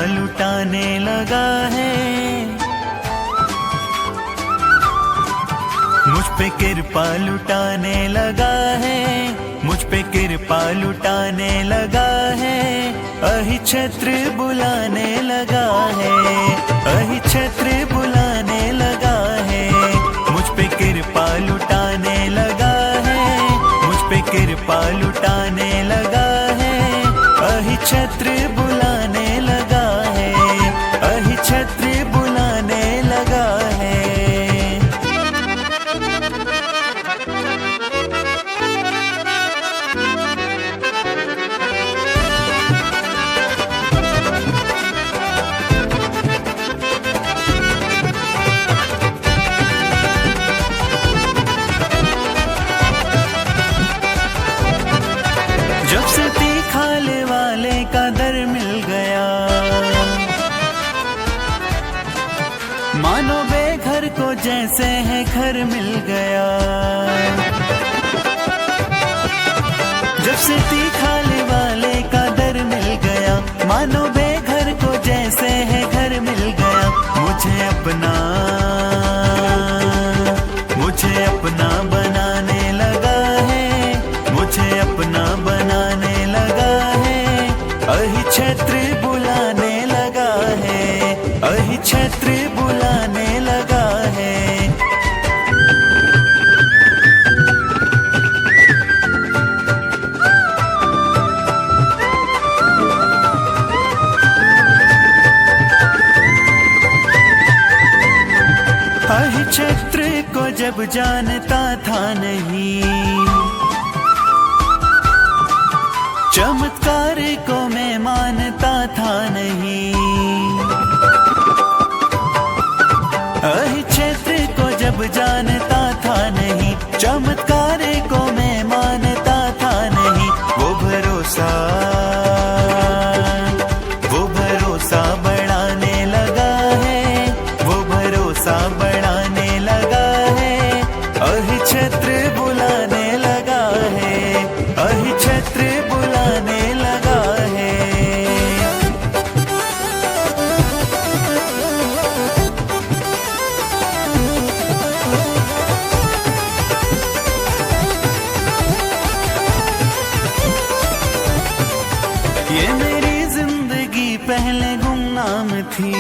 लुटाने लगा है, मुझ पे कृपा लुटाने लगा है, मुझ पे कृपा लुटाने लगा है। अहि छत्र बुलाने लगा है, अहि छत्र बुलाने लगा है। मुझ पे कृपा लुटाने लगा है, मुझ पे कृपा लुटाने लगा है। अहि छत्र बुलाने लगा है, अहि छत्र बुलाने लगा है। जब से तीखाले वाले का दर मिल गया, मानो बेघर को जैसे है घर मिल गया। जब से तीखाले वाले का दर मिल गया, मानो बेघर को जैसे है घर मिल गया। मुझे अपना बनाने लगा है, मुझे अपना बनाने लगा है। अहि छत्र बुलाने लगा है, अहि छत्र बुलाने लगा है। अहि छत्र को जब जानता था नहीं, चमत्कार को मैं मानता था नहीं। अहि छत्र को जब जानता था नहीं, चमत्कार को मैं मानता था नहीं। वो भरोसा बढ़ाने लगा है, वो भरोसा बढ़ाने लगा है। अहि छत्र बुलाने लगा है, अहि छत्र बुलाने लगा है। ये मेरी जिंदगी पहले गुमनाम थी,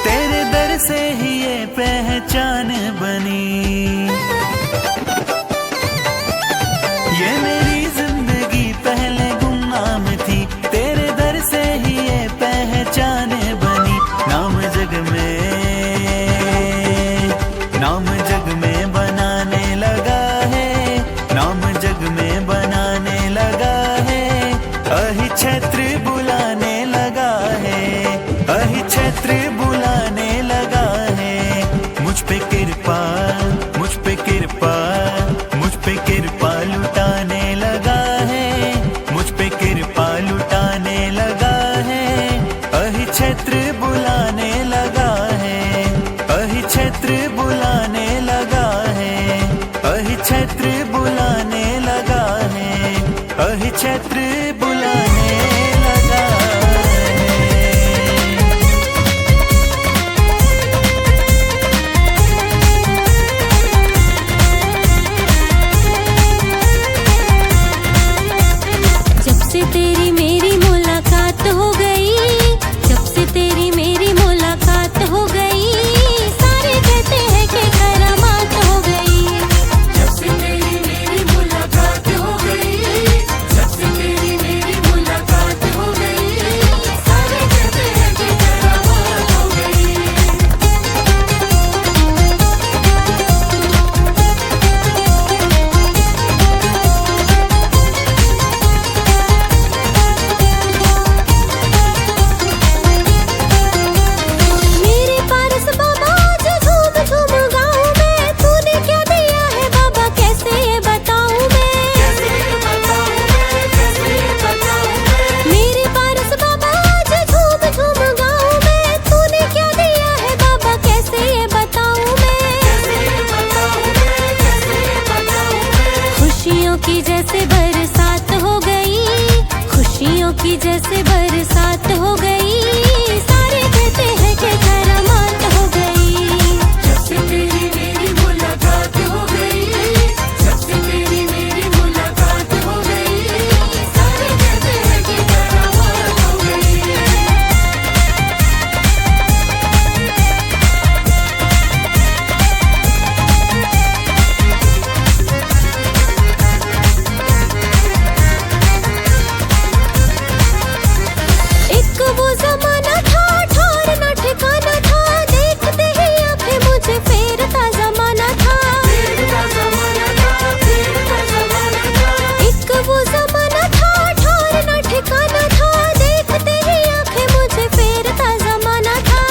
तेरे दर से ही ये पहचान बनी। ये मेरी जिंदगी पहले गुमनाम थी, तेरे दर से ही ये पहचान बनी। नाम जग में बनाने लगा है, नाम जग में बनाने लगा है। अहि छत्र बुलाने लगा है, अहि छत्र बुलाने लगा है। मुझ पे कृपा, मुझ पे कृपा, मुझ पे कृपा लुटाने लगा है, मुझ पे कृपा लुटाने लगा है। अहि छत्र बुलाने लगा है, अहि छत्र बुलाने लगा है, अहि छत्र बुलाने लगा है, अहि छत्र बुलाने लगा है। जब से तेरी मेरी मुलाकात हो गई, जब से तेरी मेरी मुलाकात हो गई, सारे कहते हैं कि करामात हो गई। जब से तेरी मेरी मुलाकात हो गई, जब से तेरी मेरी मुलाकात हो गई, सारे कहते हैं कि करामात हो गई। की जैसे बरसात हो गई, सारे कहते हैं कि करामात हो गई। जब से तेरी मेरी मुलाकात हो गई, जब से तेरी मेरी मुलाकात हो गई, सारे कहते हैं कि करामात हो गई। एक वो जमाना था, ठौर ना ठिकाना था, देखते ही आंखें मुझे फेरता जमाना था। एक वो जमाना था, ठौर ना ठिकाना था, देखते ही आंखें मुझे फेरता जमाना था।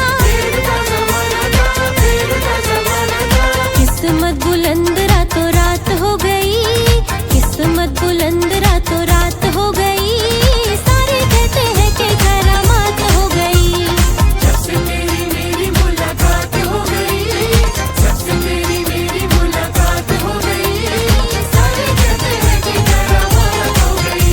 किस्मत बुलंद रातों रात हो गई, किस्मत बुलंद रातों रात हो गई, सारे कहते हैं कि करामात हो गई। जब से तेरी मेरी मुलाकात हो गई, जब से तेरी मेरी मुलाकात हो गई, सारे कहते हैं कि करामात हो गई।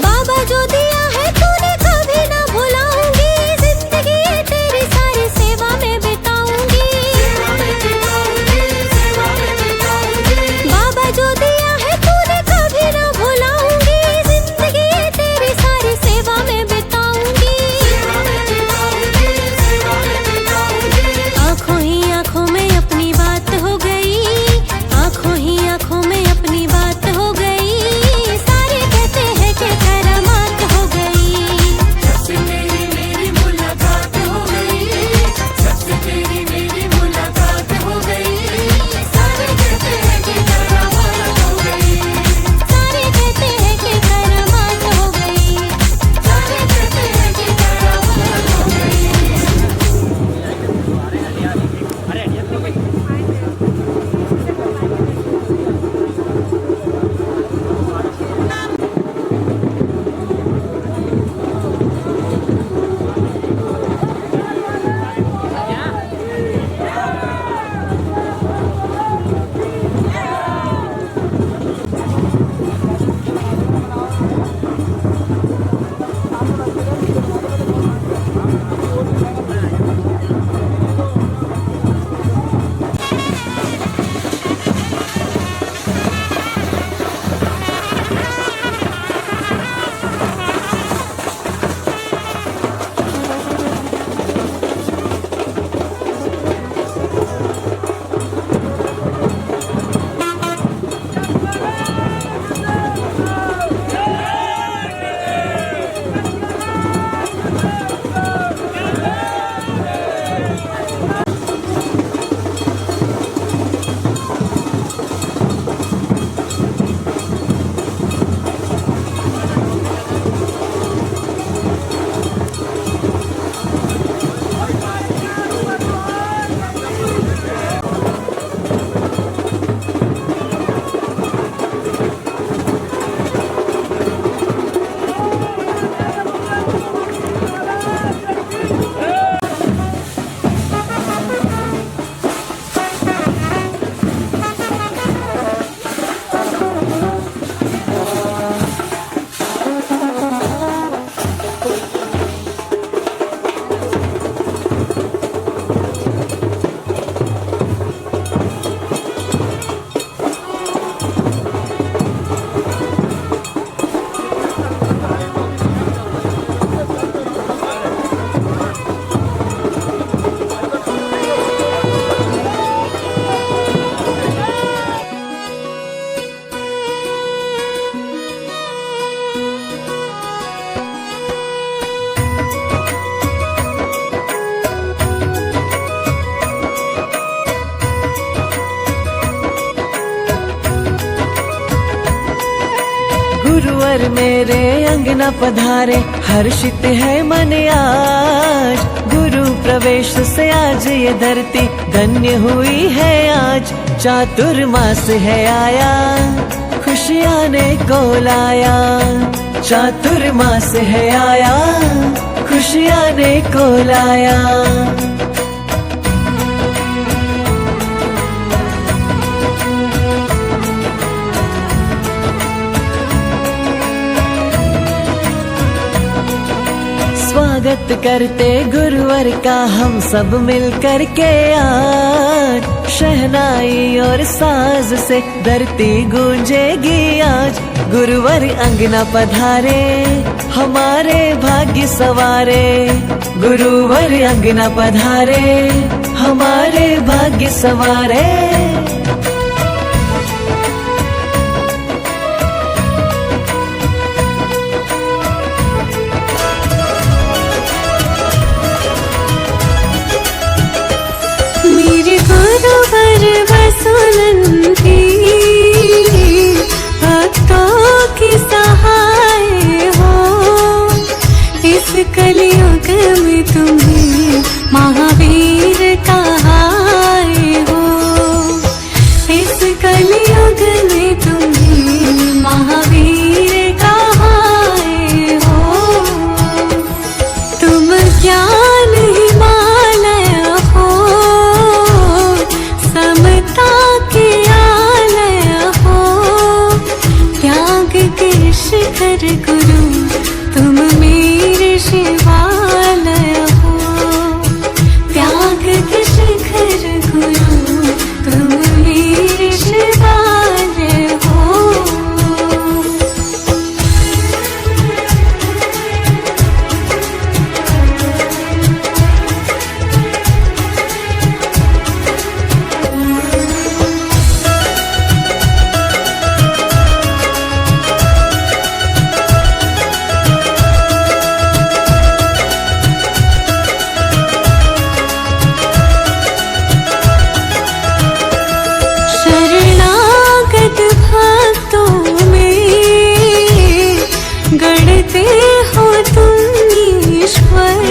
बाबा जो दिया है तूने कभी ना भुलाऊंगी, जिंदगी ये तेरी सारी सेवा में बिताऊंगी। बाबा जो दिया है तूने कभी ना भुलाऊंगी, जिंदगी ये तेरी सारी सेवा में बिताऊंगी। आंखों ही आंखों में अपनी बात हो गई, आंखों ही आंखों में अपनी बात हो गई, सारे कहते हैं कि करामात हो गई। जब से तेरी मेरी मुलाकात हो गई, जब से तेरी मेरी मुलाकात हो गई, सारे कहते हैं कि करामात हो गई। सारे कहते हैं कि करामात हो गई, सारे कहते हैं कि करामात हो गई। गुरुवर मेरे अंगना पधारे, हर्षित है मन आज। गुरु प्रवेश से आज ये धरती धन्य हुई है आज। चातुर्मास है आया, खुशियाँ ने को लाया। चातुर्मास है आया, आशियाने को लाया। स्वागत करते गुरुवर का हम सब मिल कर के आज, शहनाई और साज से धरती गूंजेगी आज। गुरुवर अंगना पधारे हमारे भाग्य सवारे, गुरुवर अंगना पधारे हमारे भाग्य सवारे। मेरे गुरुवर वसुनंदी, भक्तों की सहाय हो। इस कलियुग में तुम्हें महावीर कहाए हो। इस कलियुग में तुम्हें महावीर कहाए हो। तुम ज्ञान हिमालय हो, समता के आलय हो। त्याग के शिखर गुरु तुम मेरे शिवालय हो। त्याग के शिखर गुरु तुम मेरे शिवालय हो। शरणागत भक्तों में गढ़ते हो तुम ईश्वर।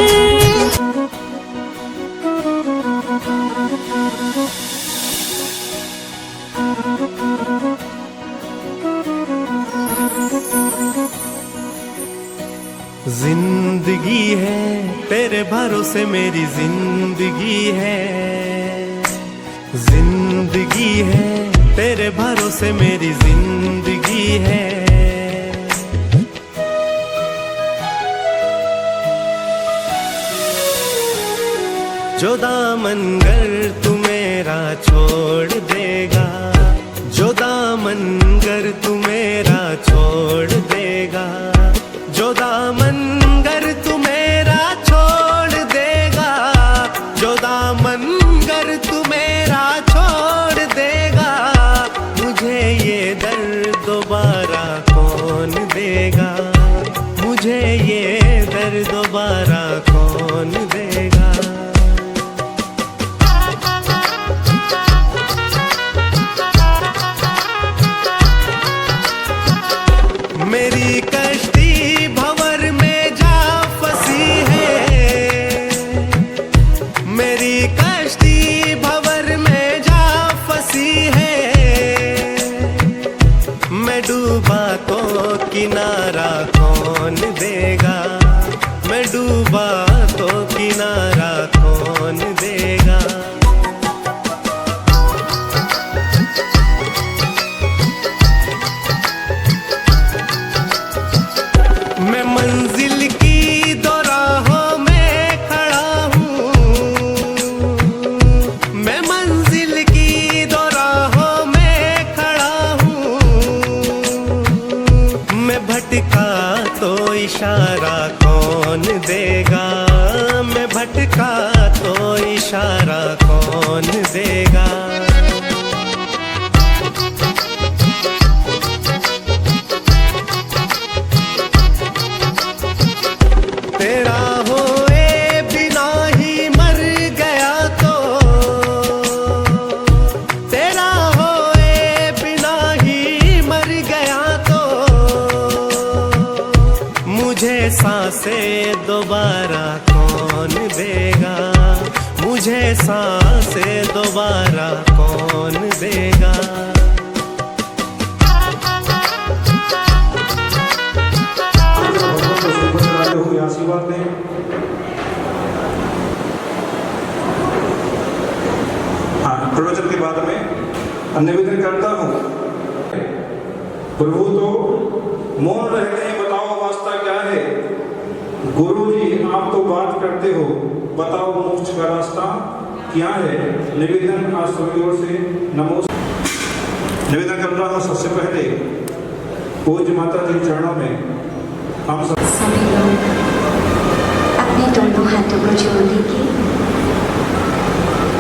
जिंदगी है तेरे भरोसे मेरी जिंदगी है, जिंदगी है तेरे भरोसे मेरी जिंदगी है। जो दामन गर तू मेरा छोड़ देगा, जो दामन गर तू मेरा छोड़ देगा, जो दामन गर तू मेरा छोड़ देगा, जो दामन गर तू मेरा छोड़ देगा, मुझे ये दर्द दोबारा कौन देगा, मुझे ये दर्द दोबारा कौन देगा। मेरी कश्ती भंवर में जा फंसी है, मेरी कश्ती भंवर में जा फंसी है। मैं डूबा तो किनारा कौन देगा, मैं डूबा तो किनारा कौन देगा। मैं मंजिल की दो राहों में खड़ा हूँ, मैं मंजिल की दो राहों में खड़ा हूँ। मैं भटका तो इशारा कौन देगा, मैं भटका तो इशारा कौन देगा। तेरा होए बिना ही मर गया तो, तेरा होए बिना ही मर गया तो, मुझे सांसें दोबारा कौन देगा, मुझे सांसें दोबारा कौन देगा। आशीर्वाद दें। निवेदन करता हूँ। प्रभु तो मौन रहते हैं, बताओ वास्ता क्या है। गुरु जी आप तो बात करते हो, बताओ मोक्ष का रास्ता क्या है। निवेदन आज सभी ओर से नमो। निवेदन कर रहा हूँ सबसे पहले पूज्य माता जी चरणों में हम सब सभी लोग अपने दोनों हाथों को जोड़ लेंगे,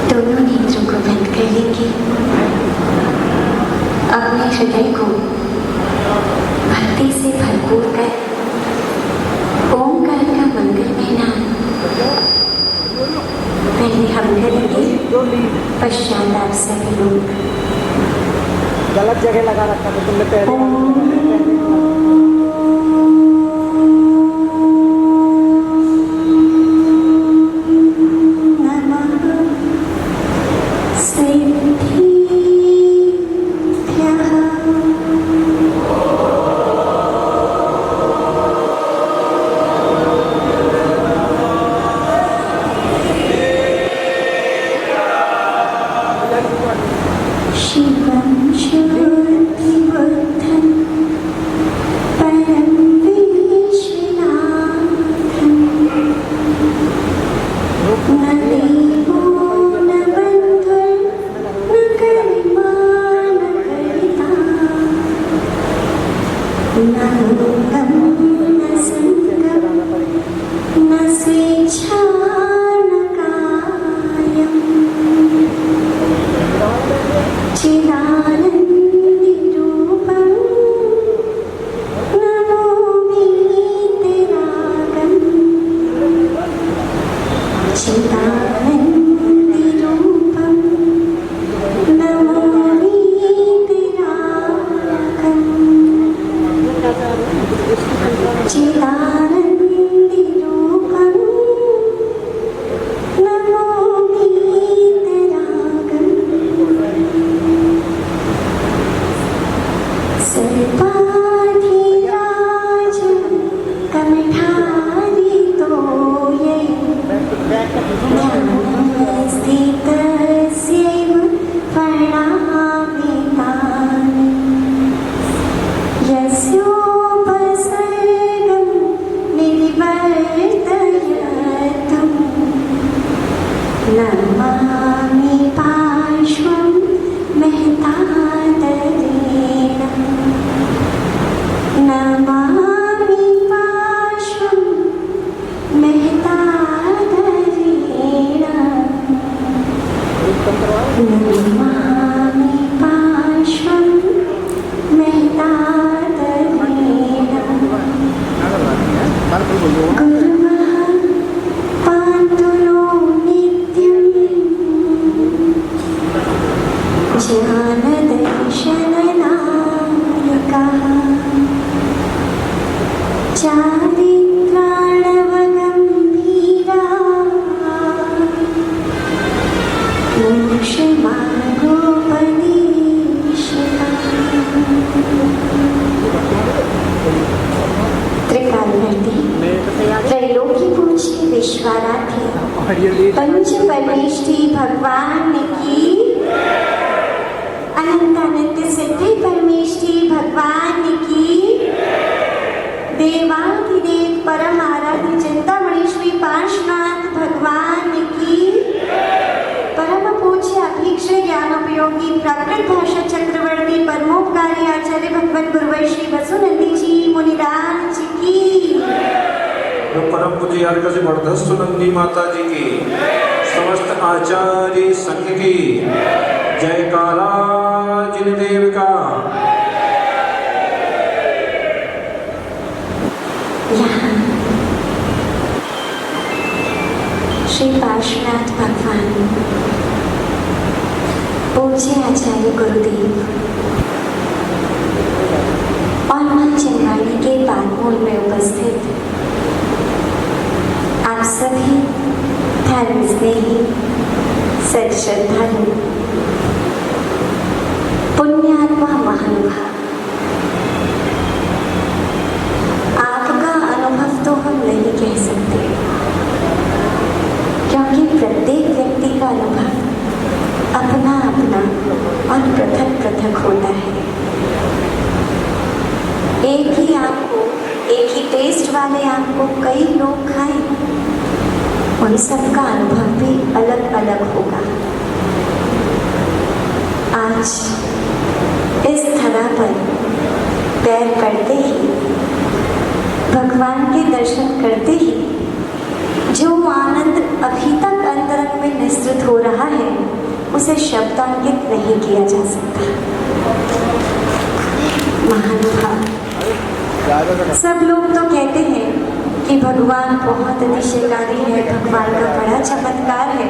दोनों नेत्रों को बंद कर लेंगे, अपने हृदय को भक्ति से भरपूर कर ओंकार का मंगलमय नाम पहले हम करेंगे, पश्चात आप सभी लोग। गलत जगह लगा रखा था तुमने पहले। त्रैलोकी पूज्य विश्वाराध्य पंच परमेष्ठी भगवान की, अनंतानंद सिद्धि परमेष्ठी भगवान की, देवाधिदेव परम आराध्य चिंतामणि श्री पार्श्वनाथ भगवान की, परम पूज्य अभीक्ष ज्ञानोपयोगी प्राकृत भाषा चक्रवर्ती परमोपकारी आचार्य भगवान गुरुवर श्री वसुनंदी जी मुनिराज जी की, परम पूज्य अर्घ से वर्धस्व नंदी माता जी की, समस्त आचार्य संघ की जयकारा जिनदेव का। यहाँ श्री पार्श्वनाथ भगवान पूज्य आचार्य गुरुदेव और मां चंद्राणी के बागमूल में उपस्थित आप सभी धर्म स्नेही सच्श्रद्धालु पुण्यात्मा महानुभाव, आपका अनुभव तो हम नहीं कह सकते, क्योंकि प्रत्येक व्यक्ति का अनुभव अपना अपना और पृथक लोग खाएं, उन सबका अनुभव भी अलग अलग होगा। आज इस धरा पर पैर पड़ते ही, भगवान के दर्शन करते ही जो आनंद अभी तक अंतरंग में निश्चित हो रहा है, उसे शब्दांकित नहीं किया जा सकता। महानुभाव, सब लोग तो कहते हैं कि भगवान बहुत अतिशयकारी है, भगवान का बड़ा चमत्कार है,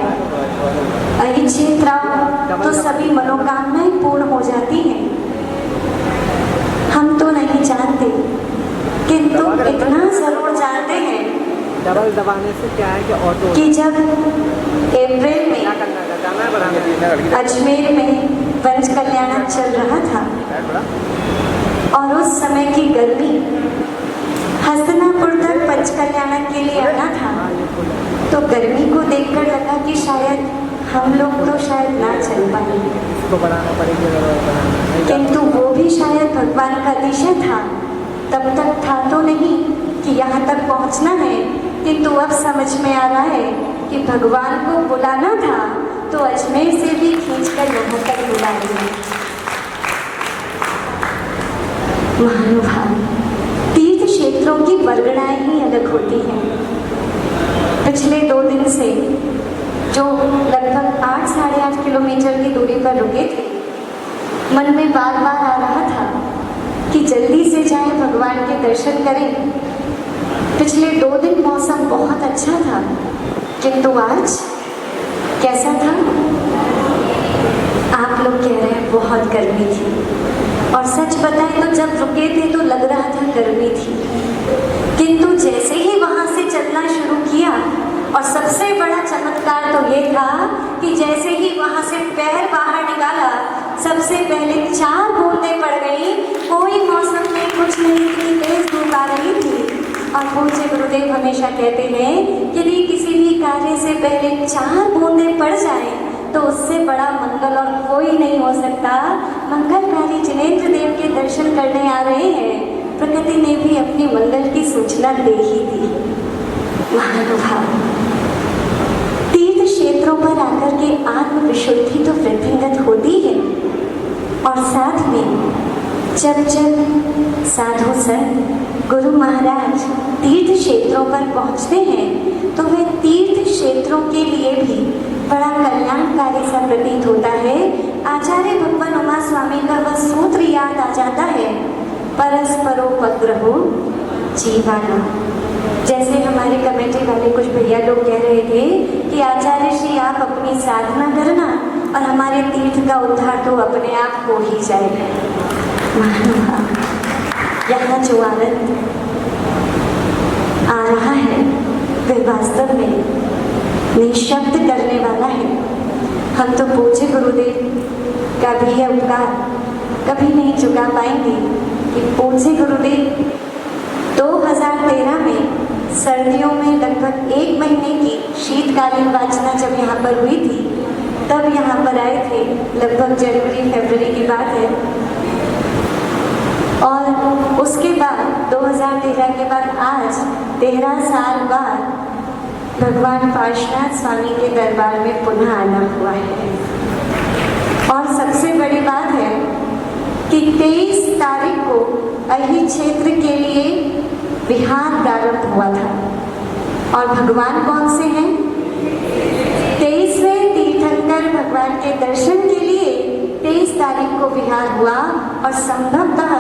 अइच्छित राम तो सभी मनोकामनाएं पूर्ण हो जाती हैं। हम तो नहीं जानते, किंतु इतना जरूर जानते हैं डबल दबाने से क्या है कि ऑटो कि जब अप्रैल में अजमेर में पंच कल्याण चल रहा था और उस समय की गर्मी, हस्तिनापुर तक पंच कल्याण के लिए आना था, तो गर्मी को देखकर लगा कि शायद हम लोग तो शायद ना चल पाए, इसको बनाना पड़ेगा, किंतु वो भी शायद भगवान का दिशा था। तब तक था तो नहीं कि यहाँ तक पहुँचना है, किंतु अब समझ में आ रहा है कि भगवान को बुलाना था तो अजमेर से भी खींचकर यहाँ तक बुला लिया। महानुभाव, तीर्थ क्षेत्रों की वर्गणाएं ही अलग होती हैं। पिछले 2 दिन से जो लगभग 8 साढ़े 8 किलोमीटर की दूरी पर रुके थे, मन में बार बार आ रहा था कि जल्दी से जाएं, भगवान के दर्शन करें। पिछले 2 दिन मौसम बहुत अच्छा था, किंतु आज कैसा था? आप लोग कह रहे हैं बहुत गर्मी थी, और सच बताएं तो जब रुके थे तो लग रहा था गर्मी थी, किंतु जैसे ही वहां से चलना शुरू किया, और सबसे बड़ा चमत्कार तो ये था कि जैसे ही वहां से पैर बाहर निकाला, सबसे पहले 4 बूंदें पड़ गई। कोई मौसम में कुछ नहीं थी, तेज धूप आ रही थी। और पूज्य गुरुदेव हमेशा कहते हैं कि यदि किसी भी कार्य से पहले 4 बूंदें पड़ जाएं तो उससे बड़ा मंगल और कोई नहीं हो सकता। मंगलकारी जिनेंद्र देव के दर्शन करने आ रहे हैं, प्रकृति ने भी अपनी मंगल की सूचना दे ही दी। महानुभाव, तीर्थ क्षेत्रों पर आकर के आत्म विशुद्धि तो वृद्धिंगत होती है, और साथ में जब जब साधु संत गुरु महाराज तीर्थ क्षेत्रों पर पहुंचते हैं तो वे तीर्थ क्षेत्रों के लिए भी बड़ा कल्याणकारी सा प्रतीत होता है। आचार्य भगवान उमा स्वामी का वह सूत्र याद आ जाता है, परस्परोपग्रहो जीवाना। जैसे हमारे कमेटी वाले कुछ भैया लोग कह रहे थे कि आचार्य श्री आप अपनी साधना करना और हमारे तीर्थ का उद्धार तो अपने आप हो ही जाएगा। यहाँ जो आनंद आ रहा है वह वास्तव में निशब्द करने वाला है। हम तो पूज्य गुरुदेव का भी यह उपकार कभी नहीं चुका पाएंगे कि पूज्य गुरुदेव 2013 में सर्दियों में लगभग 1 महीने की शीतकालीन वाचना जब यहाँ पर हुई थी, तब यहाँ पर आए थे। लगभग जनवरी फरवरी की बात है, और उसके बाद 2013 के बाद आज 13 साल बाद भगवान पार्श्वनाथ स्वामी के दरबार में पुनः आना हुआ है। और सबसे बड़ी बात है कि 23 तारीख को अही क्षेत्र के लिए विहार प्रारंभ हुआ था, और भगवान कौन से हैं? 23वें तीर्थंकर भगवान के दर्शन के लिए 23 तारीख को विहार हुआ, और संभवतः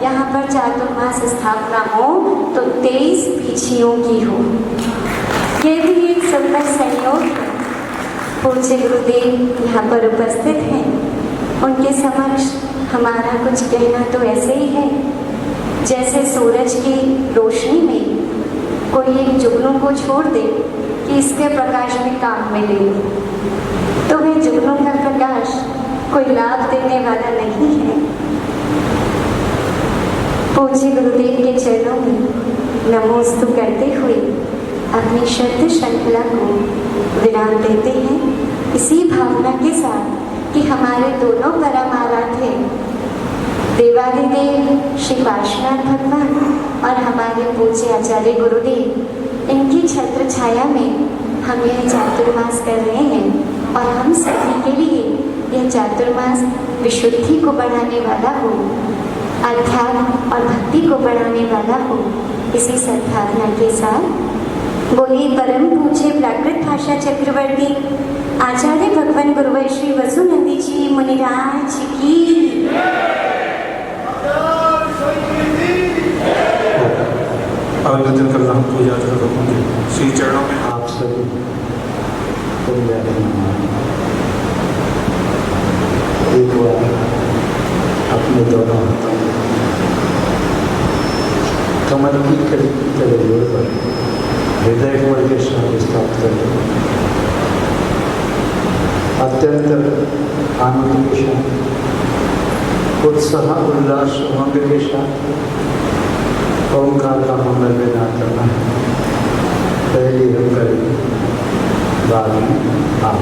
यहाँ पर चातुर्मास स्थापना हो तो 23 पीछियों की हो। ये भी एक सुंदर संयोग है। पूज्य गुरुदेव यहाँ पर उपस्थित हैं, उनके समक्ष हमारा कुछ कहना तो ऐसे ही है जैसे सूरज की रोशनी में कोई एक जुगनू को छोड़ दे कि इसके प्रकाश में काम में ले लो, तो वह जुगनू का प्रकाश कोई लाभ देने वाला नहीं है। पूज्य गुरुदेव के चरणों में नमोस्तु करते हुए अपनी श्रद्धा श्रृंखला को विराम देते हैं, इसी भावना के साथ कि हमारे दोनों परम आराध्य देवादिदेव श्री पार्श्वनाथ भगवान और हमारे पूज्य आचार्य गुरुदेव इनकी छत्र छाया में हम यह चातुर्मास कर रहे हैं और हम सभी के लिए यह चातुर्मास विशुद्धि को बढ़ाने वाला हो, अध्यात्म और भक्ति को बढ़ाने वाला हो। इसी सद्भावना के साथ बोलिए परम पूज्य प्राकृत भाषा चक्रवर्ती आचार्य भगवान गुरुवर श्री वसुनंदी जी मुनिराज की। आवेदन कर रहा हूँ पूजा श्री चरणों में आप सभी एक बार अपने दोनों हाथों में कमर की करीब तरह जोड़कर हृदय कमल के साथ स्थापित कर लें। अत्यंत आनंद के साथ, उत्साह उल्लास उमंग के साथ ओंकार का मंगल विधान करना है। पहले हम करेंगे, बाद में आप।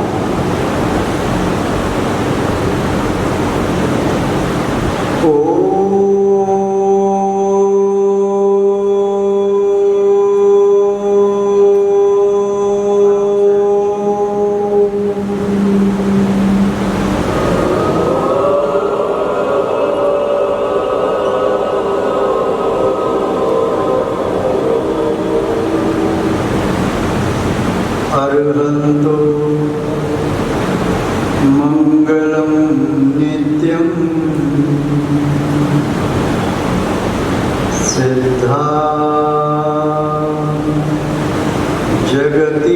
अरहंतो मंगलम नित्यम सिद्धा जगति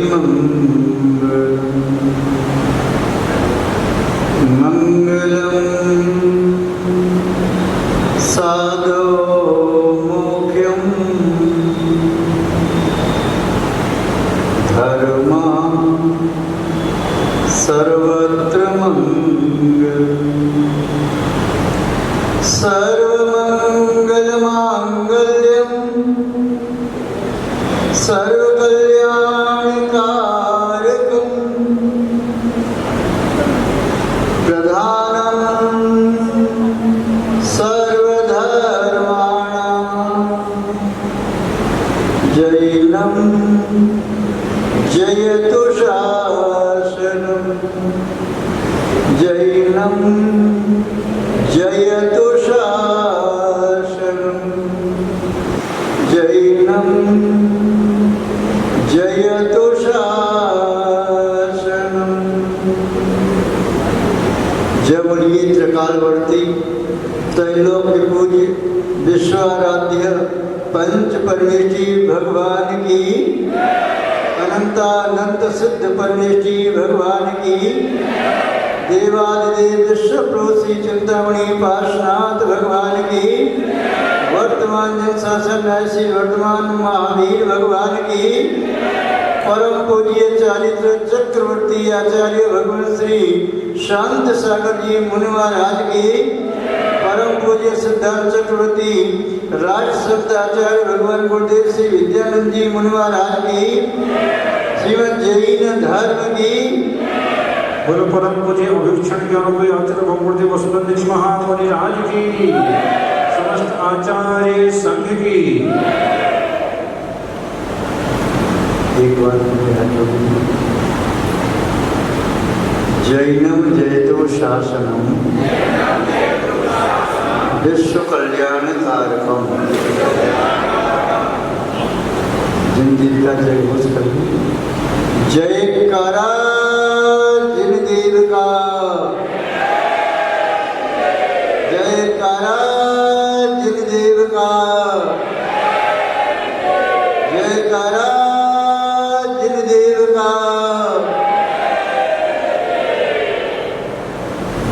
मंगलम साधो मोक्षम धर्म सर्वत्र मंगल सर्वमंगल मांगल्यम सर्वकल्याणकारकम प्रधानम सर्वधर्माणां जैनम जयतु शासनम जैनम जयतु शासनम जैनम जयतु शासनम। जब ये त्रिकालवर्ती त्रैलोक्य पूज्य विश्वाराध्य पंच परमेष्ठी भगवान की अनंतानंत सिद्ध परमेष्ठी भगवान की देवादिदेव विश्वप्रोसी चिंतामणि पार्श्वनाथ भगवान की वर्तमान जन शासन ऐसी वर्तमान महावीर भगवान की परम पूज्य चारित्र चक्रवर्ती आचार्य भगवान श्री शांत सागर जी मुनि महाराज की परम पूज्य सिद्धार्थ चक्रवर्ती राज आचार्य भगवान गुरुदेव श्री विद्यानंद जी मुनि महाराज की श्रीमद जैन धर्म की बोलो परम पूज्य अभिक्षण ज्ञानोपय आचार्य भगवती वसुनंद जी महामुनि राज की समस्त आचार्य संघ की। एक बार जैनम जयतो शासनम विश्व कल्याण कारकम। जिनकी का जय घोष कर जय करा जिन देव का जय करा जिन देव का जय करा जिन देव का।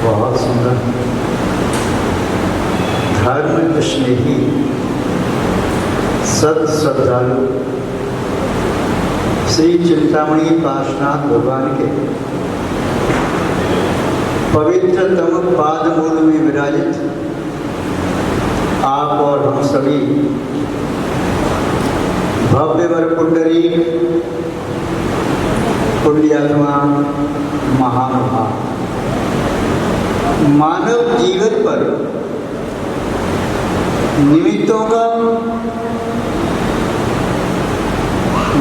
बहुत सुंदर धर्म स्नेही सत श्रद्धालु श्री चिंतामणि पार्श्वनाथ भगवान के पवित्रतम पाद मूल में विराजित आप और हम सभी भव्य वर पुंडरी पुण्यात्मा महानुभाव मानव जीवन पर निमित्तों का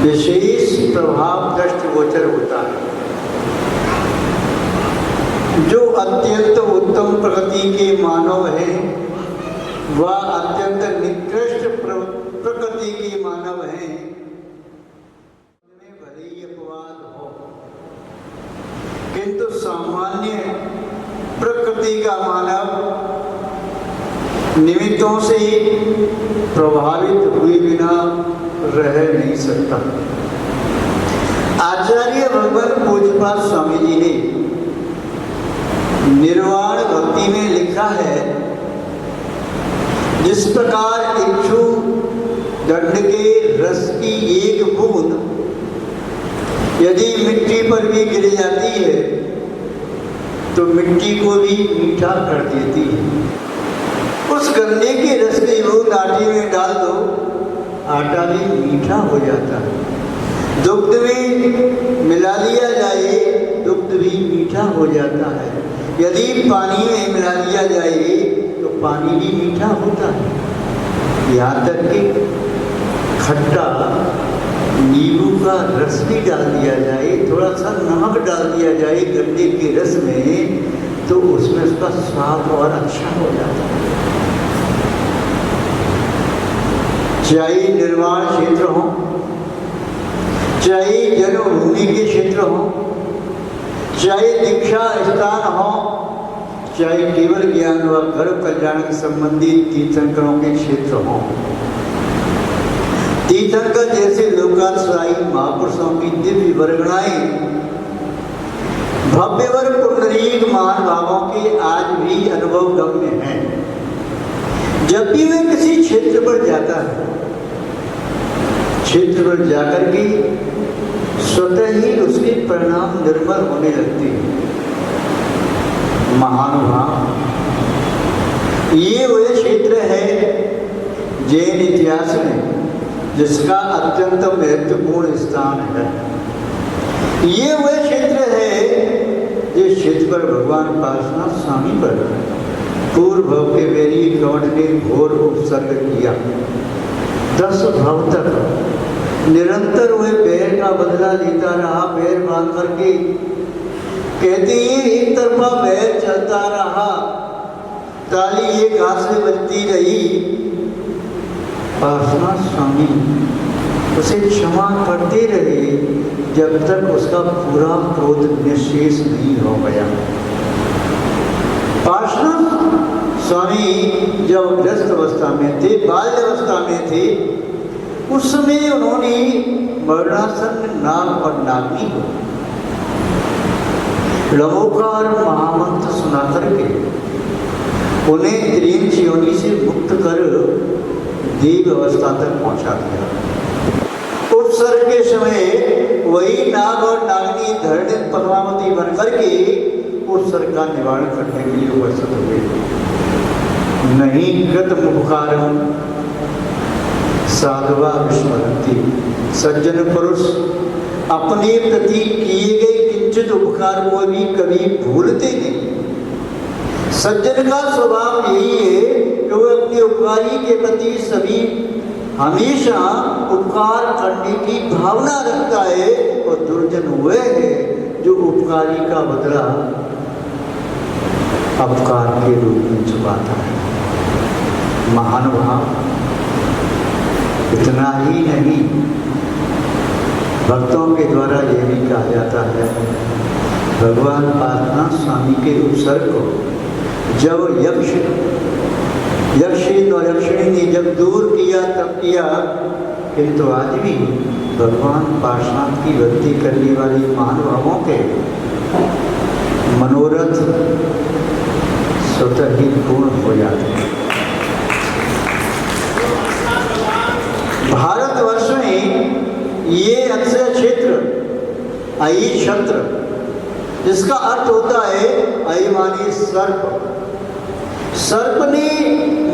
विशेष प्रभाव दृष्टिगोचर होता है। जो अत्यंत उत्तम प्रकृति के मानव हैं वह अत्यंत निकृष्ट प्रकृति के मानव हैं। में भले ही अपवाद हो, किंतु सामान्य प्रकृति का मानव निमित्तों से प्रभावित हुए बिना रह नहीं सकता। आचार्य भगवान पूज्यपाद स्वामी जी ने निर्वाण भक्ति में लिखा है, जिस प्रकार इक्षु दंड के रस की एक बूंद यदि मिट्टी पर भी गिर जाती है तो मिट्टी को भी मीठा कर देती है। उस गन्ने के रस की बूंद आटे में डाल दो, आटा भी मीठा हो जाता है। दुग्ध में मिला लिया जाए, दुग्ध भी मीठा हो जाता है। यदि पानी में मिला लिया जाए तो पानी भी मीठा होता है। यहाँ तक कि खट्टा नींबू का रस भी डाल दिया जाए, थोड़ा सा नमक डाल दिया जाए गन्ने के रस में, तो उसमें उसका स्वाद और अच्छा हो जाता है। चाहे निर्वाण क्षेत्र हो, चाहे जन्मभूमि के क्षेत्र हो, चाहे दीक्षा स्थान हो, चाहे केवल ज्ञान व गर्भ कल्याण के संबंधित तीर्थंकरों के क्षेत्र हो, तीर्थंकर जैसे लोकाश्रयी महापुरुषों की दिव्य वर्गणाएं भव्यवर पुंडरीक महानुभावों के आज भी अनुभव गम्य हैं। जब भी वह किसी क्षेत्र पर जाता है, क्षेत्र पर जाकर के स्वतः ही उसके परिणाम निर्मल होने लगते हैं। महानुभाव, ये वह क्षेत्र है जैन इतिहास में जिसका अत्यंत महत्वपूर्ण स्थान है। ये वह क्षेत्र है जिस क्षेत्र पर भगवान पार्श्वनाथ स्वामी पर पूर्व भव के वेरी कवट ने घोर उपसर्ग किया। 10 भव तक निरंतर वह पैर का बदला लेता रहा, पैर बांध करके कहते ये एक तरफा पैर चलता रहा, ताली एक हाथ से बजती रही। पार्श्वनाथ स्वामी उसे क्षमा करते रहे जब तक उसका पूरा क्रोध निःशेष नहीं हो गया। पार्श्वनाथ स्वामी जब ग्रस्त अवस्था में थे, बाल्य अवस्था में थे, उस समय उन्होंने मरणासन नाग और नागिनी को लवोकार महामंत्र सुना करके उन्हें त्रिंच योनि से मुक्त कर देव अवस्था तक पहुंचा दिया। उपसर्ग के समय वही नाग और नागिनी धरणी पद्मावती बन करके उपसर्ग का निवारण करने के लिए उपस्थित हुए। नहीं कृत मुखारम साधवा विस्मरती, सज्जन पुरुष अपने प्रति किए गए किंचित उपकार को भी कभी भूलते नहीं। सज्जन का स्वभाव यही है कि वह अपने उपकारी के प्रति सभी हमेशा उपकार करने की भावना रखता है, और दुर्जन वह है जो उपकारी का बदला अपकार के रूप में चुकाता है। महानुभाव, इतना ही नहीं, भक्तों के द्वारा यह भी कहा जाता है, भगवान पार्श्वनाथ स्वामी के उपसर्ग को जब यक्षिण और यक्षिणी ने जब दूर किया तब किया, किंतु आज भी भगवान पार्श्वनाथ की भक्ति करने वाली महानुभावों के मनोरथ स्वतः ही पूर्ण हो जाते हैं। भारतवर्ष में ये अक्षय क्षेत्र अयि क्षत्र, जिसका अर्थ होता है अयि माने सर्प। सर्प ने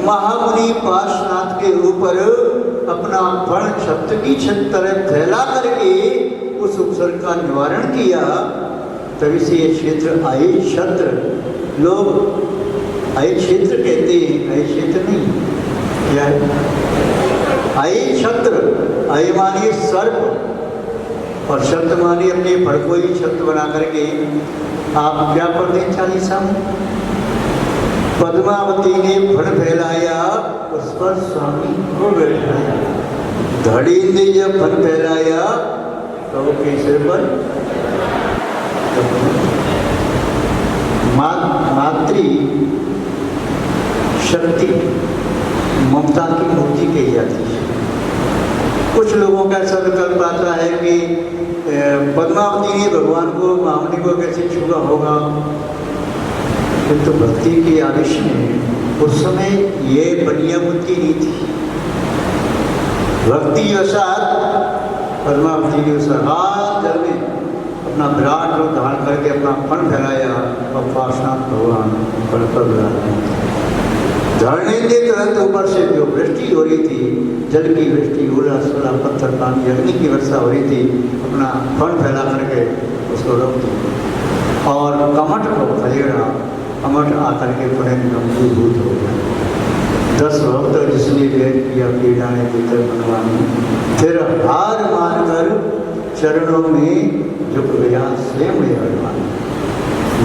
महामुनि पार्श्वनाथ के ऊपर अपना फण छत्र की छत तरह फैला करके उस उपसर्ग का निवारण किया, तभी से ये क्षेत्र अयि क्षत्र। लोग अयि क्षेत्र कहते हैं, अयि क्षेत्र नहीं, क्या है? अयि क्षत्र, अयि माने सर्प। और शब्द माने अपने फड़ को ही शब्द बना करके आप क्या पढ़ते हैं चालीसा में? पद्मावती ने फड़ फैलाया, उस पर स्वामी को बैठाया। धड़ी ने जब फड़ फैलाया तो वो कैसे पर मातृ शक्ति ममता की मूर्ति कही जाती है। कुछ लोगों का ऐसा विकल्प आता है कि पद्मावती ने भगवान को महामनी को कैसे छुआ होगा, किंतु भक्ति की आवेश में उस समय ये बढ़िया बुद्धि नहीं थी। भक्ति वसात पद्मावती ने उस हाथ जल में अपना विराट रूप धारण करके अपना फण फैलाया और पार्श्वनाथ भगवान फण पर विराजमान। धरने के तुरंत ऊपर से जो वृष्टि हो रही थी, जल की वृष्टि, ओला सोला पत्थर पानी अग्नि की वर्षा हो रही थी, अपना फण फैला करके उसको रोक दिया और कमठ को खदेड़ा, कमठ आकर के पुनः गंभीरभूत हो गया। 10 भक्त जिसने वेद किया पीड़ाएं भीतर मनवानी, फिर हार मानकर चरणों में झुक गया स्वयं भगवान।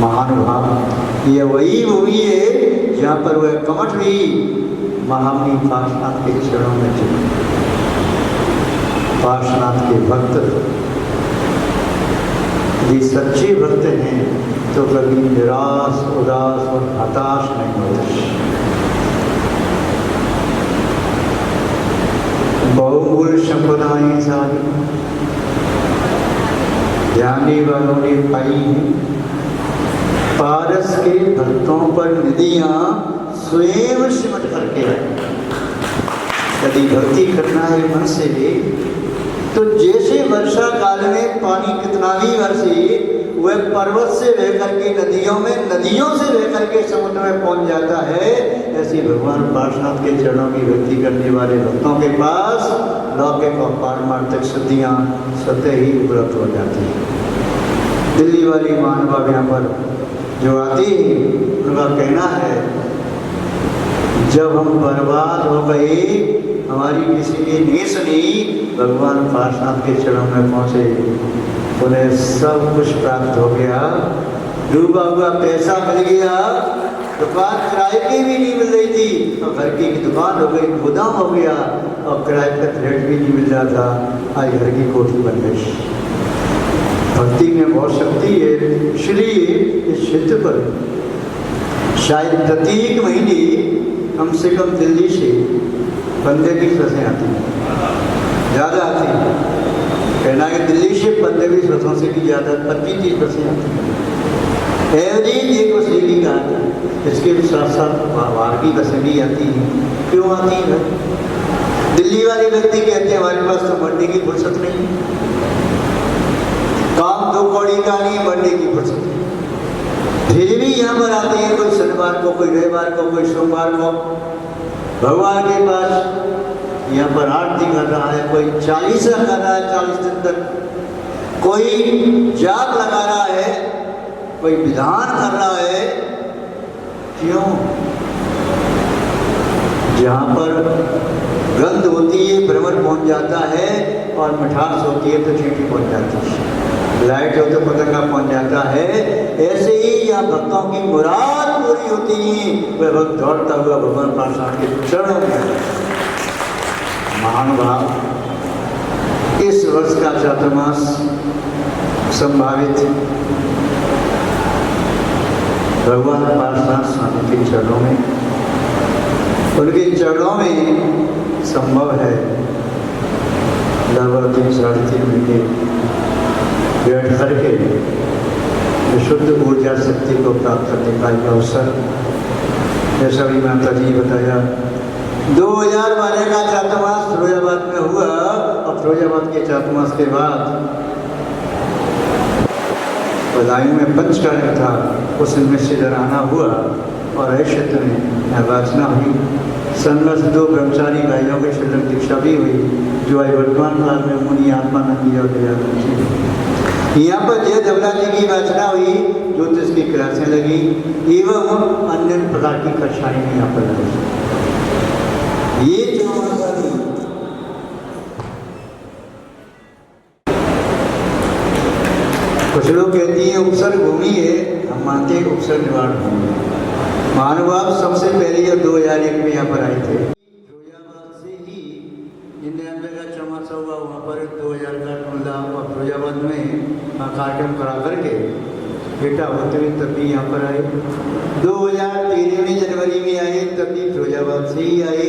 महानुभाव, ये वही भूमि है जहाँ पर वह कमठ भी महामनी पार्श्वनाथ के चरणों में झुके। पार्श्वनाथ के भक्त यदि सच्चे भक्त हैं तो कभी निराश, उदास और हताश नहीं होते। बहुमूल संपदाएं सारी ध्यानी वालों ने पाई हैं। पारस के भक्तों पर निधियां स्वयं सिमट करके है। यदि भक्ति करना है मन से तो जैसे वर्षा काल में पानी कितना भी बरसे वह पर्वत से बह करके नदियों में, नदियों से बह करके समुद्र में पहुंच जाता है, ऐसे भगवान पार्श्वनाथ के चरणों की भक्ति करने वाले भक्तों के पास लौकिक और पारमार्थिक सिद्धियां स्वतः ही उपलब्ध हो जाती हैं। दिल्ली वाली महानुभाव यहाँ पर जो आती है उनका कहना है, जब हम बर्बाद हो गए, हमारी किसी ने नहीं सुनी, भगवान पार्श्वनाथ के चरणों में पहुंचे, उन्हें सब कुछ प्राप्त हो गया। डूबा हुआ पैसा मिल गया, दुकान किराए की भी नहीं मिल रही थी और घर की दुकान हो गई, गोदाम हो गया और किराए का फ्लैट भी नहीं मिल रहा था, आज घर की कोठी बन गई। भक्ति में बहुत शक्ति है, इसलिए इस क्षेत्र पर शायद प्रत्येक महीने कम से कम दिल्ली से 15-20 बसें आती हैं, ज़्यादा आती हैं। कहना है दिल्ली से 15-20 बसों से भी ज़्यादा 25-30 बसें आती हैं। एवरेज एक बस डेली का आता है, इसके साथ साथ बाहर की बसें भी आती हैं। क्यों आती हैं? दिल्ली वाले व्यक्ति कहते हैं हमारे पास तो मरने की फुर्सत नहीं, काम 2 कौड़ी का नहीं, मरने की फुर्सत नहीं। फिर भी यहाँ पर आते हैं, कोई शनिवार को, कोई रविवार को, कोई सोमवार को भगवान के पास यहाँ पर आरती कर रहा है, कोई 40 कर रहा है 40 दिन तक, कोई जाप लगा रहा है, कोई विधान कर रहा है। क्यों? जहाँ पर गंध होती है भ्रमर पहुँच जाता है और मिठास होती है तो चींटी पहुँच जाती है, लाइट हो तो पतंगा पहुँच जाता है। ऐसे ही यहाँ भक्तों की मुराद पूरी होती है, वह भक्त दौड़ता हुआ भगवान पार्श्वनाथ के चरणों में। महानुभाव, इस वर्ष का चातुर्मास संभावित भगवान पार्श्वनाथ स्वामी के चरणों में, उनके चरणों में संभव है लगभग 3-3.5 महीने बैठ करके विशुद्ध ऊर्जा शक्ति को प्राप्त करने का एक अवसर। जैसा भी माता जी बताया, 2012 का चातुर्मास फिरोजाबाद में हुआ और फिरोजाबाद के चातुर्मास के बाद बदायूं में पंचकार्य था, उस में से डराना हुआ और इस क्षेत्र में निर्वाचना हुई। संघर्ष 2 ब्रह्मचारी भाइयों की शिलक दीक्षा भी हुई, जो आज वर्तमान काल में मुनि आत्मानंद जी और दयानंद जी। यहाँ पर जय धवला जी की वाचना हुई, ज्योतिष की क्लासें लगी एवं अन्य प्रकार की कक्षाएं यहाँ पर लगी। ये जो कुछ लोग कहती हैं उपसर्ग भूमि है, हम मानते हैं उपसर्ग निवारण भूमि। महानुभाव सबसे पहले जब 2001 में यहाँ पर आए थे, फिरोजाबाद से ही 99 का चौमासा हुआ, वहाँ पर 2000 का टोला और फिरोजाबाद में कार्यक्रम करा करके बेटा होते हुए तब भी यहाँ पर आए। 2013 में जनवरी में आए, तब भी फिरोजाबाद से ही आए,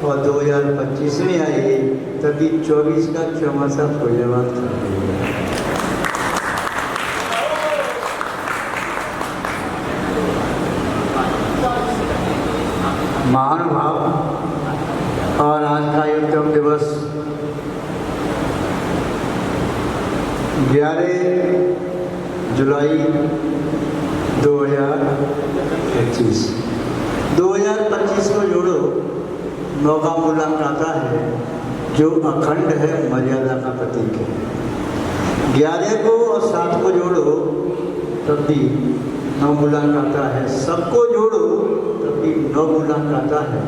और 2025 में आए, तब भी 24 का चौमासा फिरोजाबाद था। महानुभाव, और आज का युद्धम दिवस 11 जुलाई 2025। 2025 को जोड़ो, 9 का मूलांक आता है जो अखंड है, मर्यादा का प्रतीक है। 11 को और 7 को जोड़ो तब भी 9 मूलांक आता है, सबको जोड़ो तब भी 9 मूलांक आता है।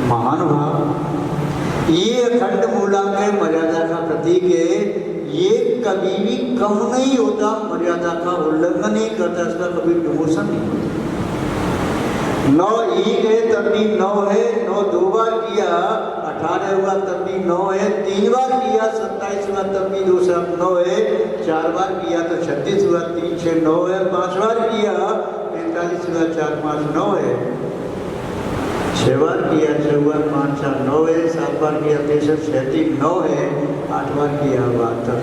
महानुभाव, ये अखंड मूलांक है, मर्यादा का प्रतीक है, ये कभी भी कम नहीं होता, मर्यादा का उल्लंघन नहीं करता, इसका कभी डिमोशन नहीं होता। 9 एक है तब भी 9 है, 9 2 बार किया 18 हुआ तब भी 9 है, 3 बार किया 27 हुआ तब भी 2 से 9 है, 4 बार किया तो 36 हुआ, 3 6 9 है, 5 बार किया 45 हुआ, 4 5 9 है, 6 बार किया 6 हुआ, 5 4 9 है, 7 बार किया 63 37 9 है, 8 बार किया 72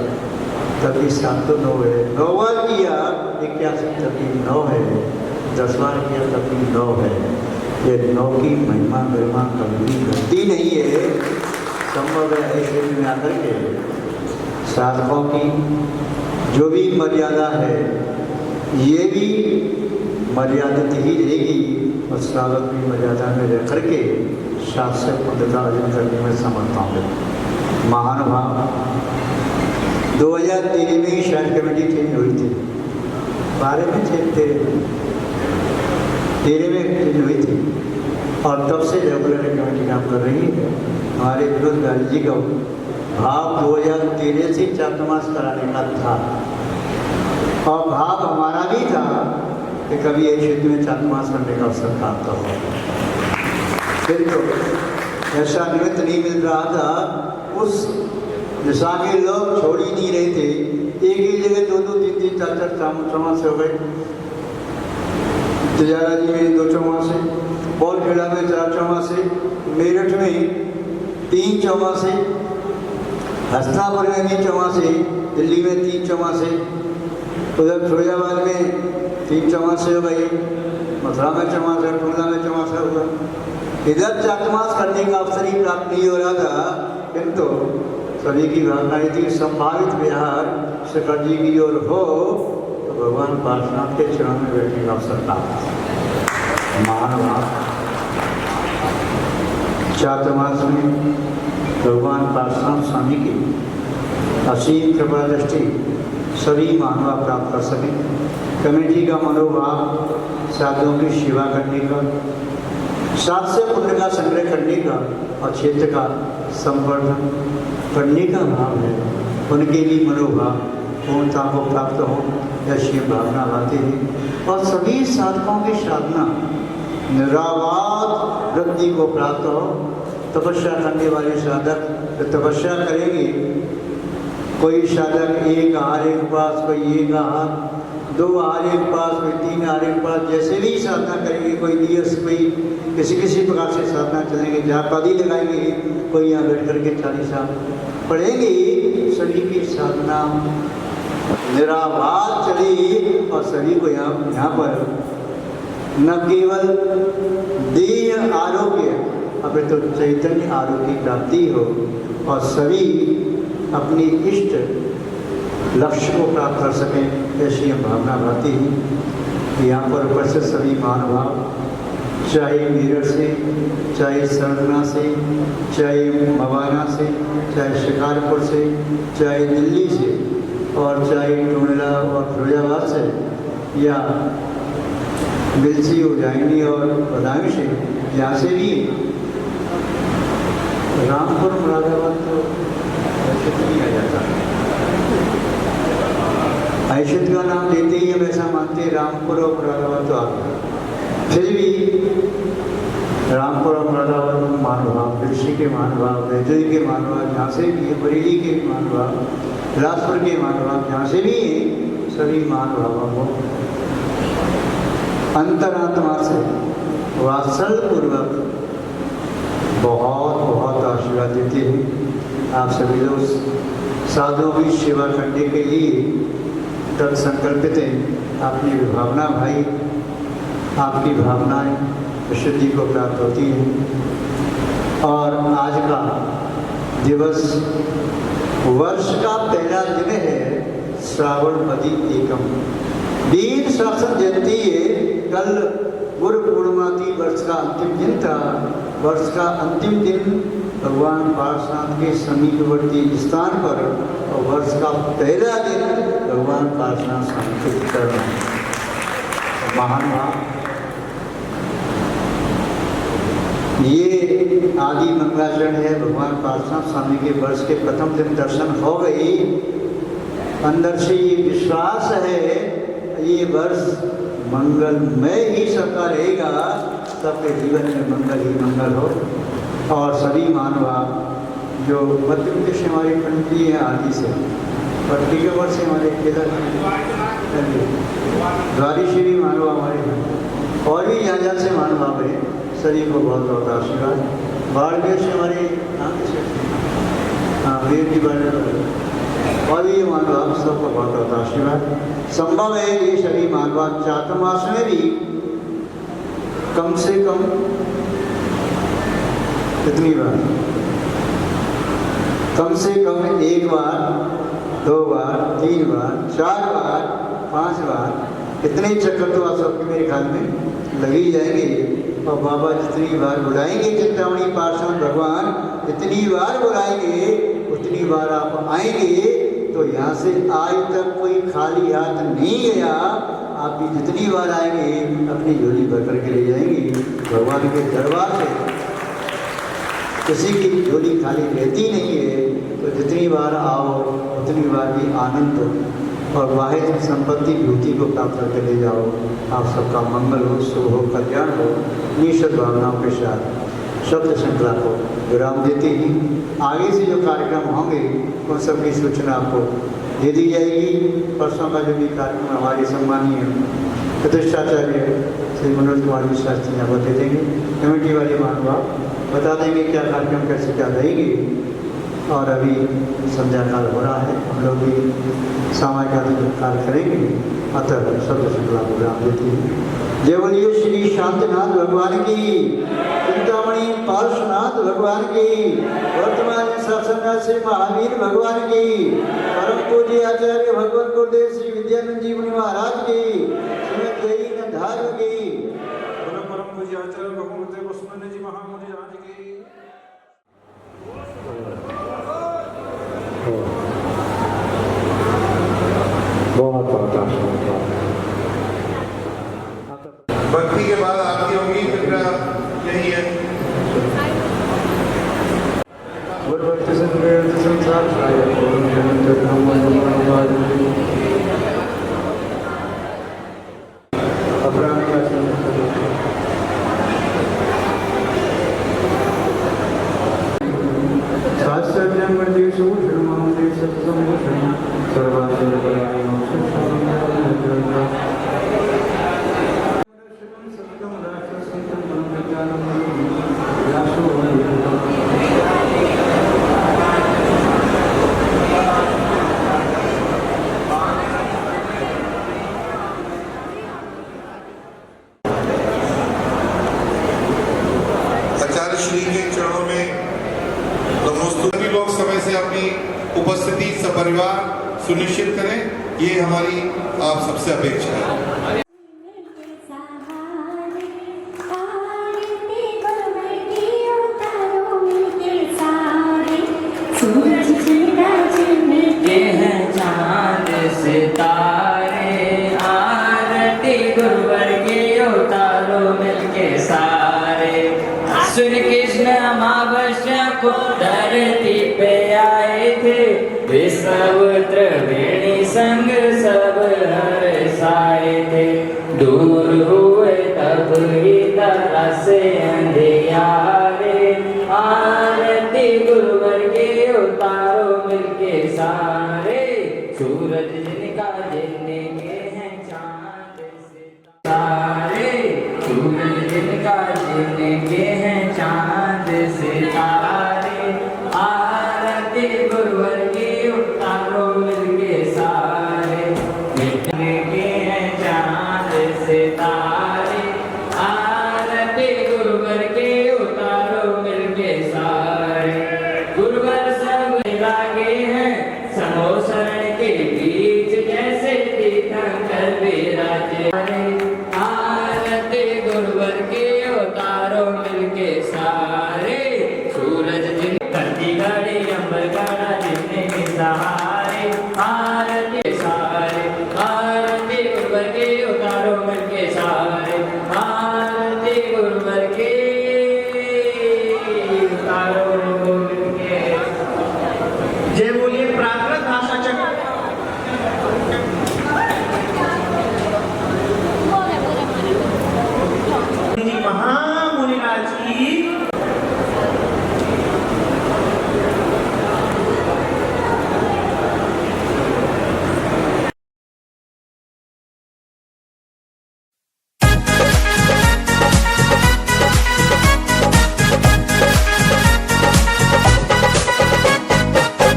तब भी 7 तो 9 है, 9 बार किया 81 तब भी 9 है, 10 बार किया तब भी 9 है। ये 9 की महिमा गरिमा कभी घटती नहीं है। संभव है ऐसे में आकर के साधकों की जो भी मर्यादा है ये भी मर्यादित ही रहेगी, और साधक भी मर्यादा में रह करके शास्त्र पद्धता अर्जन करने में समर्थ होंगे। महानुभाव, 2013 में ही शायद कमेटी चेंज हुई थी, 12 में चेंज 13 में चेंज हुई थी, और तब से रेगुलर कमेटी काम कर रही है। हमारे विनोद गांधी जी का भाव 2013 से चातुर्मास कराने का था, और भाव हमारा भी था कि कभी एक क्षेत्र में चातुर्मास करने का अवसर प्राप्त हो। फिर तो ऐसा निमित्त नहीं मिल रहा था, उस दिशा के लोग छोड़ ही नहीं रहे थे, एक ही जगह 2 3 3 4 4 चौमासे हो गए। तिजारा जी में 2 चौमासे, बौलखेड़ा में 4 चौमासे, मेरठ में 3 चौमासे, हसनापुर में भी चौमासे, दिल्ली में 3 चौमासे, उधर फिरोजाबाद में 3 चौमासे हो गए, मथुरा में चौमासा, टोला में चौमासा हुआ। इधर चातुर्मास करने का अवसर ही प्राप्त नहीं हो रहा था, किंतु सभी की भावना थी संभावित विहार शेखर जी की ओर हो तो भगवान पार्श्वनाथ के चरण में बैठने का अवसर प्राप्त। महानुभाव, चातुर्मास में भगवान पार्श्वनाथ स्वामी की असीम कृपा दृष्टि सभी महानुभाव प्राप्त कर सकें। कमेटी का मनोभाव साधुओं की सेवा करने का, साथ से पुण्य का संग्रह करने का और क्षेत्र का संवर्धन करने का भाव है। उनके भी मनोभाव पूर्णता को प्राप्त हो ऐसी भावना आती है, और सभी साधकों की साधना निरावाद वृद्धि को प्राप्त हो। तपस्या करने वाले साधक तो तपस्या करेंगे, कोई साधक एक आहार एक उपास, कोई एक आहार 2 आहार एक उपास, कोई 3 आहार एक उपास, जैसे भी साधना करेंगे, कोई दिवस कोई किसी प्रकार से साधना चलेंगे, जहाँ पदी लगाएंगे, कोई यहाँ बैठ करके 40 साल पढ़ेंगे, सभी की साधना निरावाद चली, और सभी को यहाँ पर न केवल देह आरोग्य अपितु तो चैतन्य आरोग्य की प्राप्ति हो, और सभी अपनी इष्ट लक्ष्य को प्राप्त कर सकें, ऐसी भावना भाती है। यहाँ पर उपस्थित सभी महानुभाव, चाहे मेरठ से, चाहे सरना से, चाहे मवाना से, चाहे शिकारपुर से, चाहे दिल्ली से, और चाहे टुंडला और फिरोजाबाद से, या बिलसी उज्जैनी और बदायूं से, यहाँ से भी रामपुर मुरादाबाद तो नहीं आ जाता, परिषद का नाम लेते ही हम ऐसा मानते हैं रामपुर और मुरादाबाद तो आप, फिर भी रामपुर और मुरादाबाद में महानुभाव, कृषि के महानुभाव, वैद्यी के महानुभाव जहाँ से भी है, बरेली के महानुभाव, बिलासपुर के महानुभाव जहाँ से भी हैं, सभी महानुभावों को अंतरात्मा से वात्सल पूर्वक बहुत बहुत आशीर्वाद देते हैं। आप सभी लोग साधुओं की सेवा करने के लिए तब संकल्पित हैं। अपनी भावना भाई, आपकी भावनाएं विशुद्धि को प्राप्त होती हैं। और आज का दिवस वर्ष का पहला दिन है, श्रावणपदी एकम, वीर शासन जयंती है। कल गुरु पूर्णिमा थी, वर्ष का अंतिम दिन था। वर्ष का अंतिम दिन भगवान पार्श्वनाथ के समीपवर्ती स्थान पर, और वर्ष का पहला दिन भगवान पार्श्वनाथ स्वामी के चरण महान ये आदि मंगलाचरण है। भगवान पार्श्वनाथ स्वामी के वर्ष के प्रथम दिन दर्शन हो गई। अंदर से ये विश्वास है ये वर्ष मंगलमय ही सबका रहेगा, सबके जीवन में मंगल ही मंगल हो। और सभी मानव जो मध्य प्रदेश से हमारी पंडित है आदि से, और टीकापुर से हमारे केदार द्वारी से भी मानव हमारे हैं, और भी यहाँ जहाँ से मानव हैं, सभी को बहुत बहुत आशीर्वाद। बाड़मेर से हमारे हाँ वीर की बाड़मेर, और ये मानव सबको बहुत बहुत आशीर्वाद। संभव है ये सभी मानव चातुर्मास में भी कम से कम कितनी बार, कम से कम एक बार, दो बार, तीन बार, चार बार, 5 बार, इतने चक्कर तो आप सबके मेरे ख्याल में लग ही जाएंगे। और बाबा जितनी बार बुलाएंगे चिंतामणि पार्श्वनाथ भगवान, जितनी बार बुलाएंगे उतनी बार आप आएंगे। तो यहाँ से आज तक कोई खाली हाथ नहीं गया। आप भी जितनी बार आएंगे अपनी झोली भर करके ले जाएंगे भगवान के दरबार से। किसी की झोली खाली रहती नहीं है। तो जितनी बार आओ उतनी बार भी आनंद और वाहिद संपत्ति भूति को प्राप्त करके ले जाओ। आप सबका मंगल हो, शुभ हो, कल्याण हो। निश्चित भावनाओं के साथ शब्द श्रृंखला को विराम देते ही आगे से जो कार्यक्रम होंगे उन सब की सूचना आपको दे दी जाएगी। परसों का जो भी कार्यक्रम हमारे सम्मानीय प्रतिष्ठाचार्य श्री मनोज कुमार जी शास्त्री यहाँ पर दे देंगे। कमेटी वाले मानव बता देंगे क्या कार्यक्रम कैसे क्या रहेगी। और अभी संध्या काल हो रहा है, हम लोग भी सामाजिक आदि कार्य करेंगे। अतः शब्द श्रृंखला को विराम देते हैं। जय बोलिए श्री शांतिनाथ भगवान की, चिंतामणि पार्श्वनाथ भगवान की, वर्तमान शासन श्री महावीर भगवान की, परम पूज्य आचार्य भगवान गुरुदेव श्री विद्यानंद जी मुनि महाराज की, श्रीमती नंधार की, परम पूज्य आचार्य भगवान गुरुदेव उस्मानी जी महामुनि राज की। बहुत बहुत आशीर्वाद। भक्ति के बाद आरती होगी, कृपया यही है। भक्ति संसार उपस्थिति सपरिवार सुनिश्चित करें, ये हमारी आप सबसे अपेक्षा है। चांद सितारे आरती गुरुवर के उतारो मिलके सारे। सुन कृष्ण अमावस्या को धरती पे आए थे, विश्वामित्र वेणी संग सब दूर हुए तब ही तरह से अंधियारे, आरती गुरुवर की उतारो मिलके सारे, सूरज जिनका जिनके हैं चांद सितारे, सूरज जिनका जिनके हैं चांद सितारे, आरती गुरुवर की उतारो मिलके सारे, मिलके हैं चांद सितारे, आरती गुरुवर के उतारो मिलके सारे, गुरुवर सब लागे हैं समोसरण के बीच जैसे तीर्थंकर विराजे, आरती गुरुवर के उतारो मिलके सारे, सूरज जिन करती घड़ी अंबर गाड़ा जितने के सहारे, आरती सारे, आरती गुरुवर के उतारो मिलके सारे, आरती गुरुवर के उतारो मिलके। जय बोलिए प्राकृत भाषा चक्र। जी महामुनिराज की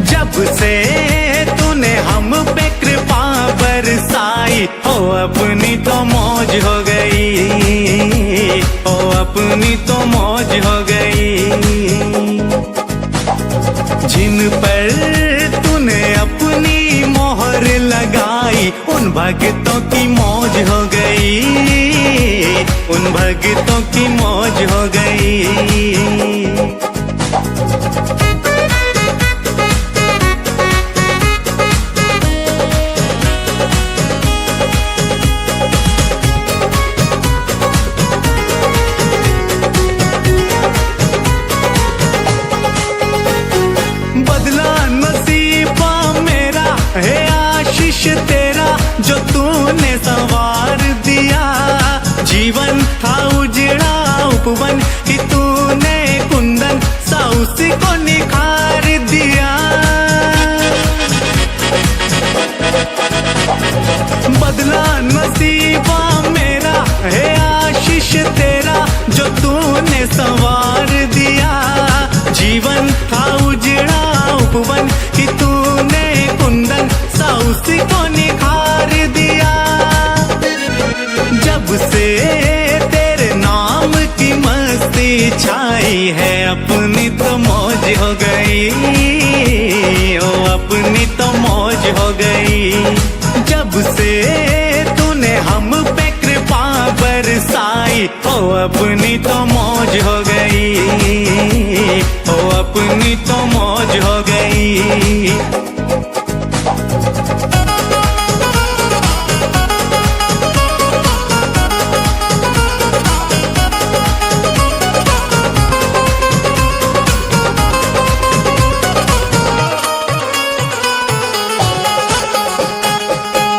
जब से तूने हम पे कृपा बरसाई, हो अपनी तो मौज हो गई, हो अपनी तो मौज हो गई। जिन पर तूने अपनी मोहर लगाई, उन भक्तों की मौज हो गई, उन भक्तों की मौज हो गई। बदला नसीबा मेरा है आशीष तेरा, जो तूने संवार दिया। जीवन था उजड़ा उपवन कि तूने कुंदन सा उसी को निखार दिया। बदला नसीबा मेरा है आशीष तेरा, जो तूने संवार दिया। जीवन था उजड़ा उपवन कि तूने कुंदन सा उसी को निखार दिया। जब से तेरे नाम की मस्ती छाई है, अपनी तो मौज हो गई, ओ अपनी तो मौज हो गई। जब से तूने हम पे कृपा बरसाई, ओ अपनी तो मौज हो गई, ओ अपनी तो मौज हो गई।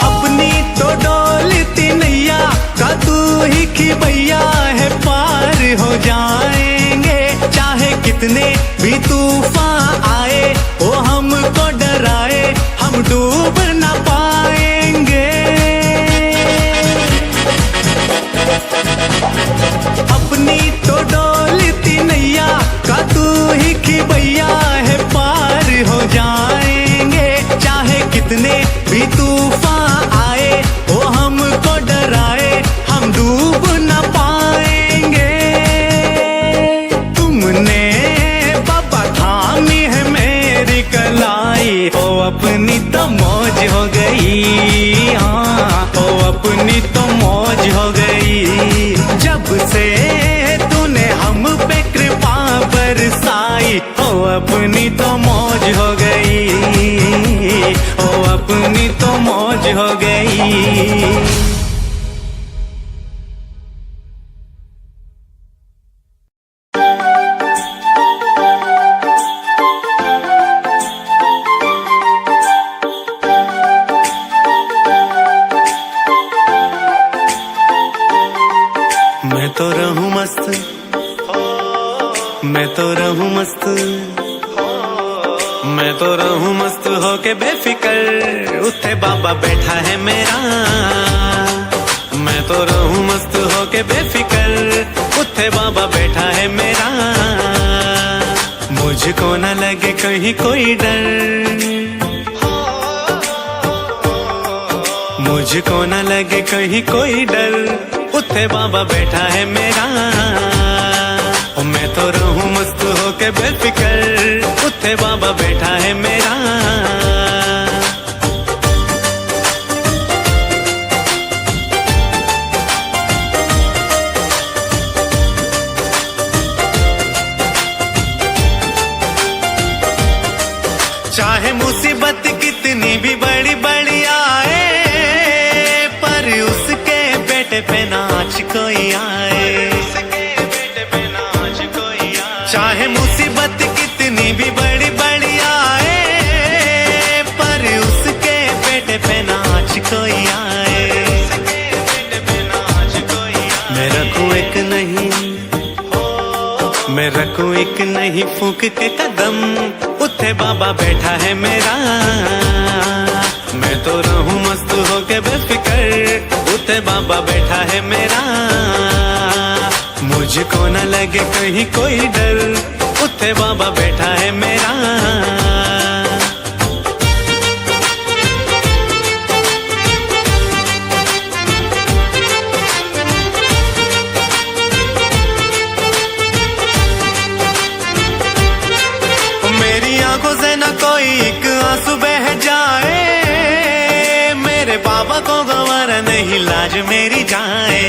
अपनी तो डोलती नैया का तू ही की भैया है, पार हो जाएंगे चाहे कितने भी तूफान आए। वो हमको डराए हम डूब ना पाएंगे। अपनी तो डोलती नैया का तू ही की भैया है, पार हो जाएंगे चाहे कितने भी तूफान आए। वो हमको डराए हम डूब ना पाएंगे। तुमने बाबा थामी है मेरी कलाई, ओ अपनी तो मौज हो गई, हाँ ओ अपनी तो मौज हो गई। जब से तूने हम पे कृपा बरसाई, ओ अपनी तो मौज हो गई, ओ अपनी तो मौज हो गई। तो रहूं मस्त, मैं तो रहूं मस्त, मैं तो रहूं मस्त होके बेफिकर, उत्थे बाबा बैठा है मेरा। मैं तो रहूं मस्त होके बेफिकर, उत्थे बाबा बैठा है मेरा। मुझको न लगे कहीं कोई डर, मुझको न लगे कहीं कोई डर, उत्थे बाबा बैठा है मेरा। मैं तो रहूं मस्त होके बेफिकर, उत्थे बाबा बैठा है मेरा। चाहे मुसीबत कितनी भी बड़ी बड़ी आए, पर उसके बेटे पे नाच कोई आए। चाहे मुसीबत कितनी भी बड़ी बड़ी आए, पर उसके बेटे पे नाच कोई आए। मैं रखूं एक नहीं, मैं रखूं एक नहीं फूंक के कदम, उत्थे बाबा बैठा है मेरा। मैं तो रहूं मस्त होके बेफिकर, उत्थे बाबा बैठा है मेरा। मुझको न लगे कहीं कोई डर, उत्थे बाबा बैठा है मेरा। मेरी आंखों से न कोई एक आंसू बह जाए, मेरे बाबा को गवारा नहीं लाज मेरी जाए।